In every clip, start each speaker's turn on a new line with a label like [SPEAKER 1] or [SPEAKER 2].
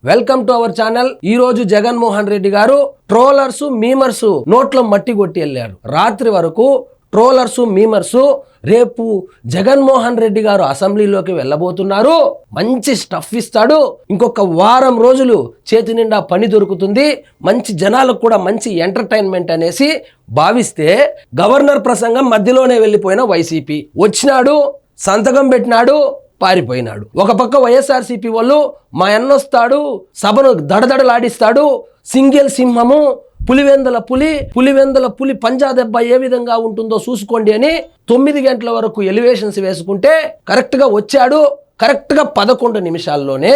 [SPEAKER 1] Welcome to our channel. ఈ రోజు జగన్మోహన్ రెడ్డి గారు ట్రోలర్స్ మీమర్స్ నోట్లో మట్టి కొట్టి వెళ్ళారు. రాత్రి వరకు ట్రోలర్స్ మీమర్స్ రేపు జగన్మోహన్ రెడ్డి గారు అసెంబ్లీలోకి వెళ్ళబోతున్నారు, మంచి స్టఫ్ ఇస్తాడు, ఇంకొక వారం రోజులు చేతి నిండా పని దొరుకుతుంది, మంచి జనాలకు కూడా మంచి ఎంటర్టైన్మెంట్ అనేసి భావిస్తే గవర్నర్ ప్రసంగం మధ్యలోనే వెళ్ళిపోయిన వైసీపీ వచ్చినాడు, సంతకం పెట్టినాడు, పారిపోయినాడు. ఒక పక్క వైఎస్ఆర్సీపీ వాళ్ళు మా అన్నొస్తాడు, సభను దడదడలాడిస్తాడు, సింగిల్ సింహము, పులివెందుల పులి పంజా దెబ్బ ఏ విధంగా ఉంటుందో చూసుకోండి అని 9 గంటల వరకు ఎలివేషన్స్ వేసుకుంటే కరెక్ట్గా వచ్చాడు. కరెక్ట్గా 11 నిమిషాల్లోనే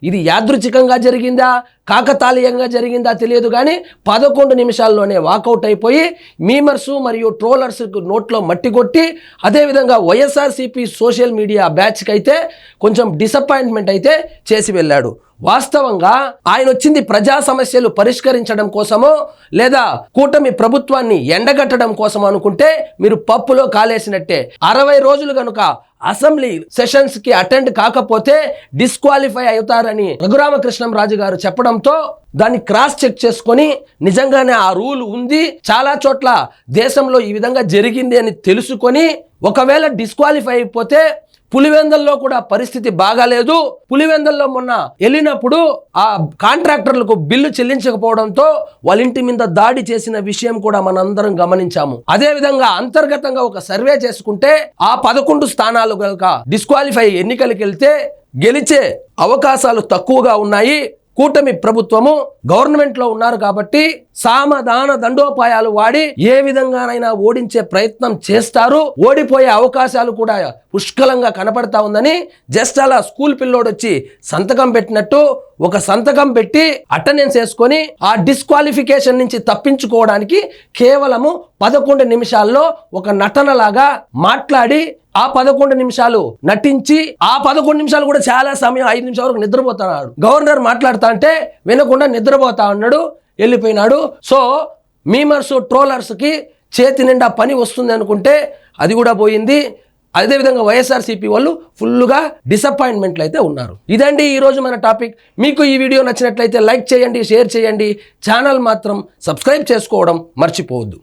[SPEAKER 1] ఇది యాదృచ్ఛికంగా జరిగిందా కాకతాళీయంగా జరిగిందా తెలియదు కానీ 11 నిమిషాల్లోనే వాకౌట్ అయిపోయి మీమర్స్ మరియు ట్రోలర్స్ నోట్లో మట్టి కొట్టి, అదేవిధంగా వైఎస్ఆర్సీపీ సోషల్ మీడియా బ్యాచ్కి అయితే కొంచెం డిసప్పాయింట్మెంట్ అయితే చేసి వెళ్ళాడు. వాస్తవంగా ఆయన వచ్చింది ప్రజా సమస్యలు పరిష్కరించడం కోసమో లేదా కూటమి ప్రభుత్వాన్ని ఎండగట్టడం కోసం అనుకుంటే మీరు పప్పులో కాలేసినట్టే. 60 రోజులు కనుక అసెంబ్లీ సెషన్స్ కి అటెండ్ కాకపోతే డిస్క్వాలిఫై అవుతారని రఘురామకృష్ణంరాజు గారు చెప్పడంతో దాన్ని క్రాస్ చెక్ చేసుకొని నిజంగానే ఆ రూల్ ఉంది, చాలా చోట్ల దేశంలో ఈ విధంగా జరిగింది అని తెలుసుకొని ఒకవేళ డిస్క్వాలిఫై అయిపోతే పులివెందుల్లో కూడా పరిస్థితి బాగాలేదు. పులివెందుల్లో మొన్న వెళ్ళినప్పుడు ఆ కాంట్రాక్టర్లకు బిల్లు చెల్లించకపోవడంతో వాళ్ళ ఇంటి మీద దాడి చేసిన విషయం కూడా మనందరం గమనించాము. అదే విధంగా అంతర్గతంగా ఒక సర్వే చేసుకుంటే ఆ 11 స్థానాలు కనుక డిస్క్వాలిఫై ఎన్నికలకు వెళ్తే గెలిచే అవకాశాలు తక్కువగా ఉన్నాయి. కూటమి ప్రభుత్వము గవర్నమెంట్ లో ఉన్నారు కాబట్టి సామధాన దండోపాయాలు వాడి ఏ విధంగానైనా ఓడించే ప్రయత్నం చేస్తారు. ఓడిపోయే అవకాశాలు కూడా పుష్కలంగా కనపడతా ఉందని జస్ట్ అలా స్కూల్ పిల్లోడు వచ్చి సంతకం పెట్టినట్టు ఒక సంతకం పెట్టి అటెండెన్స్ వేసుకొని ఆ డిస్క్వాలిఫికేషన్ నుంచి తప్పించుకోవడానికి కేవలము 11 నిమిషాల్లో ఒక నటనలాగా మాట్లాడి ఆ 11 నిమిషాలు నటించి ఆ 11 నిమిషాలు కూడా చాలా సమయం 5 నిమిషాల వరకు నిద్రపోతున్నాడు. గవర్నర్ మాట్లాడుతా అంటే వినకుండా నిద్రపోతా ఉన్నాడు, వెళ్ళిపోయినాడు. సో మీమర్స్ ట్రోలర్స్ కి చేతి నిండా పని వస్తుంది అనుకుంటే అది కూడా పోయింది. అదేవిధంగా వైఎస్ఆర్సీపీ వాళ్ళు ఫుల్గా డిసప్పాయింట్మెంట్లు అయితే ఉన్నారు. ఇదండి ఈరోజు మన టాపిక్. మీకు ఈ వీడియో నచ్చినట్లయితే లైక్ చేయండి, షేర్ చేయండి, ఛానల్ మాత్రం సబ్స్క్రైబ్ చేసుకోవడం మర్చిపోవద్దు.